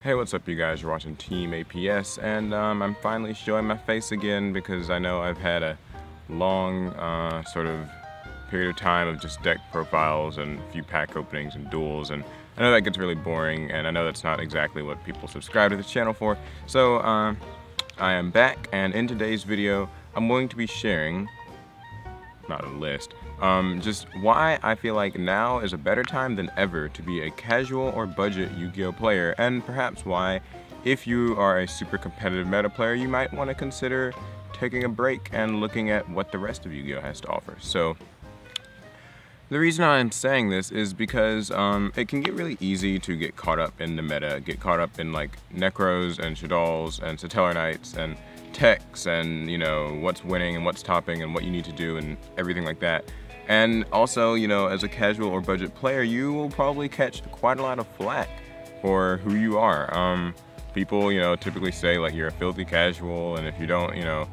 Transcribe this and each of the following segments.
Hey, what's up you guys? You're watching Team APS, and I'm finally showing my face again because I know I've had a long sort of period of time of just deck profiles and a few pack openings and duels, and I know that gets really boring, and I know that's not exactly what people subscribe to the channel for. So I am back, and in today's video I'm going to be sharing, not a list, just why I feel like now is a better time than ever to be a casual or budget Yu-Gi-Oh player, and perhaps why, if you are a super competitive meta player, you might want to consider taking a break and looking at what the rest of Yu-Gi-Oh has to offer. So the reason I'm saying this is because it can get really easy to get caught up in the meta, get caught up in like Necros and Shaddolls and Satellar Knights and techs and, you know, what's winning and what's topping and what you need to do and everything like that. And also, you know, as a casual or budget player, you will probably catch quite a lot of flack for who you are. People, you know, typically say like you're a filthy casual, and if you don't, you know,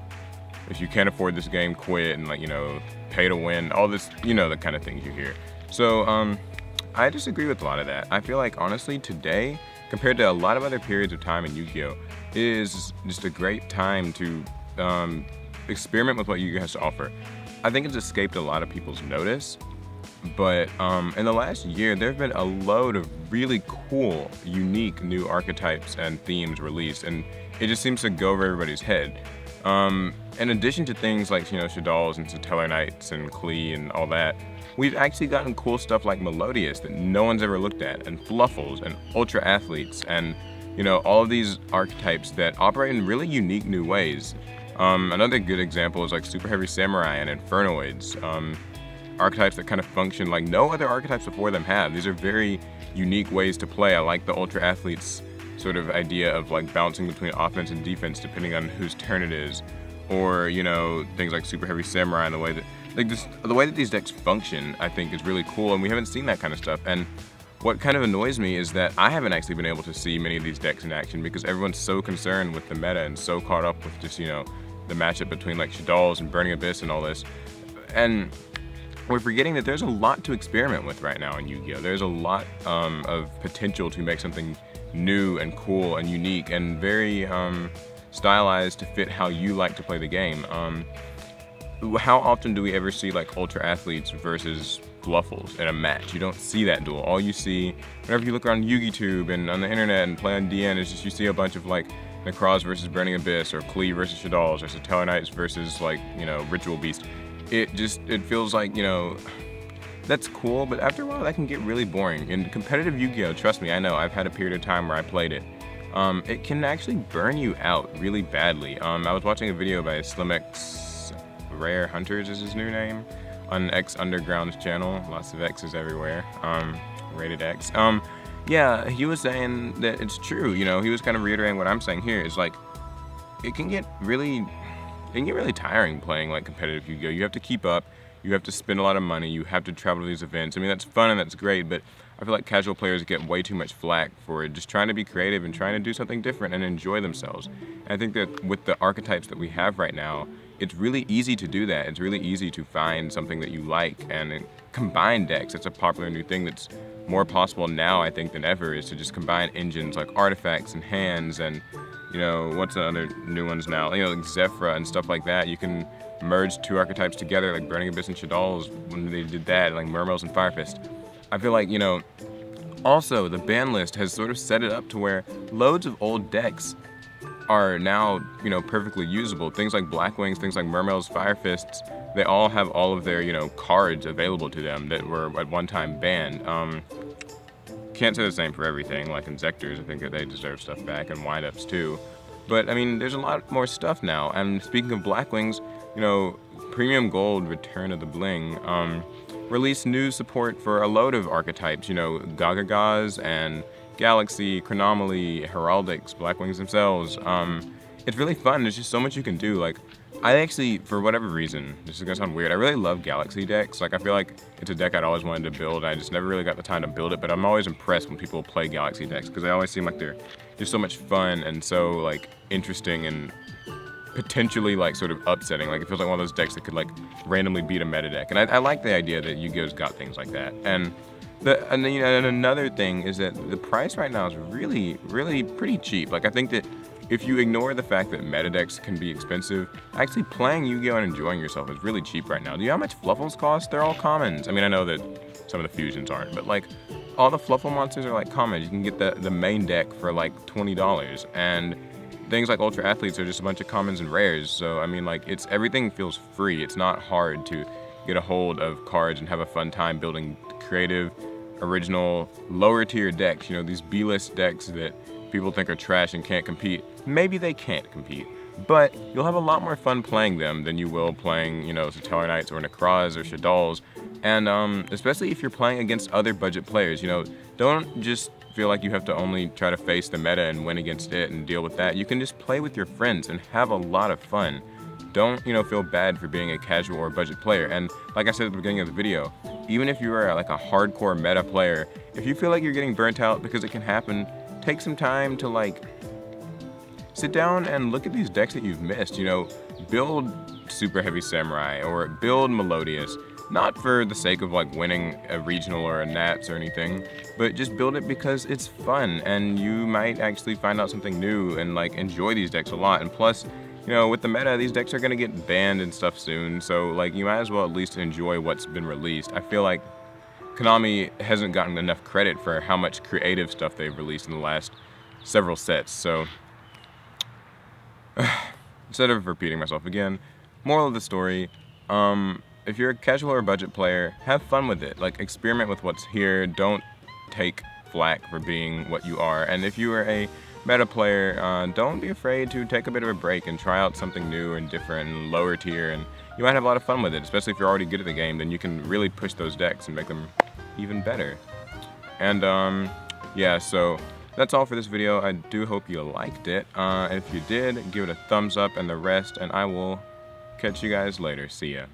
if you can't afford this game, quit, and like, you know, pay to win, all this, you know, the kind of things you hear. So I disagree with a lot of that. I feel like honestly today, compared to a lot of other periods of time in Yu-Gi-Oh, it is just a great time to experiment with what Yu-Gi-Oh has to offer. I think it's escaped a lot of people's notice, but in the last year there have been a load of really cool, unique new archetypes and themes released, and it just seems to go over everybody's head. In addition to things like, you know, Shaddolls and Satellar Knights and Klee and all that, we've actually gotten cool stuff like Melodious that no one's ever looked at, and Fluffles and Ultra Athletes, and, you know, all of these archetypes that operate in really unique new ways. Another good example is like Super Heavy Samurai and Infernoids, archetypes that kind of function like no other archetypes before them have. These are very unique ways to play. I like the Ultra Athletes sort of idea of like bouncing between offense and defense depending on whose turn it is, or, you know, things like Super Heavy Samurai and the way that the way that these decks function, I think, is really cool, and we haven't seen that kind of stuff. And what kind of annoys me is that I haven't actually been able to see many of these decks in action because everyone's so concerned with the meta and so caught up with just, you know, the matchup between like Shaddolls and Burning Abyss and all this. And we're forgetting that there's a lot to experiment with right now in Yu-Gi-Oh! There's a lot of potential to make something new and cool and unique and very stylized to fit how you like to play the game. How often do we ever see like Ultra Athletes versus Fluffles in a match? You don't see that duel. All you see, whenever you look around YugiTube and on the internet and play on DN, is just you see a bunch of like Necros versus Burning Abyss, or Klee versus Shaddolls, or Satellar Knights versus, like, you know, Ritual Beast. It feels like, you know, that's cool, but after a while that can get really boring. In competitive Yu-Gi-Oh, trust me, I know, I've had a period of time where I played it. It can actually burn you out really badly. I was watching a video by SlimX Rare Hunters is his new name, on X Underground's channel. Lots of X's everywhere. Rated X. Yeah, he was saying that it's true, you know, he was kind of reiterating what I'm saying here, is like, it can get really tiring playing like competitive Yu-Gi-Oh! You have to keep up, you have to spend a lot of money, you have to travel to these events. I mean, that's fun and that's great, but I feel like casual players get way too much flack for just trying to be creative and trying to do something different and enjoy themselves. And I think that with the archetypes that we have right now, it's really easy to do that. It's really easy to find something that you like and combine decks. It's a popular new thing that's more possible now, I think, than ever, is to just combine engines like artifacts and hands and, you know, what's the other new ones now? You know, like Zephyra and stuff like that. You can merge two archetypes together, like Burning Abyss and Shaddolls when they did that, like Mermails and Fire Fist. I feel like, you know, also the ban list has sort of set it up to where loads of old decks are now, you know, perfectly usable. Things like Black Wings, things like Mermails, Fire Fists, they all have all of their, you know, cards available to them that were at one time banned. Can't say the same for everything, like Insectors, I think that they deserve stuff back, and Windups too. But I mean, there's a lot more stuff now. And speaking of Black Wings, you know, Premium Gold Return of the Bling released new support for a load of archetypes, you know, Gagagas and Galaxy, Chronomaly, Heraldics, Black Wings themselves. It's really fun. There's just so much you can do. Like, I actually, for whatever reason, this is gonna sound weird, I really love Galaxy decks. Like, I feel like it's a deck I'd always wanted to build. I just never really got the time to build it, but I'm always impressed when people play Galaxy decks because they always seem like they're just so much fun and so, like, interesting and potentially, like, sort of upsetting. Like, it feels like one of those decks that could, like, randomly beat a meta deck. And I like the idea that Yu-Gi-Oh's got things like that. And And another thing is that the price right now is really, really pretty cheap. Like, I think that if you ignore the fact that meta decks can be expensive, actually playing Yu-Gi-Oh! And enjoying yourself is really cheap right now. Do you know how much Fluffles cost? They're all commons. I mean, I know that some of the fusions aren't, but like, all the Fluffle monsters are like commons. You can get the main deck for like $20, and things like Ultra Athletes are just a bunch of commons and rares. So, I mean, like, everything feels free. It's not hard to get a hold of cards and have a fun time building creative, original, lower tier decks. You know, these B-list decks that people think are trash and can't compete. Maybe they can't compete, but you'll have a lot more fun playing them than you will playing, you know, Satellar Knights or Necraz or Shaddoll's. And especially if you're playing against other budget players, you know, don't just feel like you have to only try to face the meta and win against it and deal with that. You can just play with your friends and have a lot of fun. Don't, you know, feel bad for being a casual or budget player. And like I said at the beginning of the video, even if you are like a hardcore meta player, if you feel like you're getting burnt out, because it can happen, take some time to like sit down and look at these decks that you've missed. You know, build Super Heavy Samurai or build Melodious, not for the sake of like winning a regional or a Nats or anything, but just build it because it's fun and you might actually find out something new and like enjoy these decks a lot. And plus, you know, with the meta, these decks are gonna get banned and stuff soon, so like you might as well at least enjoy what's been released. I feel like Konami hasn't gotten enough credit for how much creative stuff they've released in the last several sets. So instead of repeating myself again, moral of the story, if you're a casual or budget player, have fun with it. Like, experiment with what's here. Don't take flack for being what you are. And if you are a meta player, don't be afraid to take a bit of a break and try out something new and different and lower tier, and you might have a lot of fun with it. Especially if you're already good at the game, then you can really push those decks and make them even better. And yeah, so that's all for this video. I do hope you liked it. If you did, give it a thumbs up and the rest, and I will catch you guys later. See ya.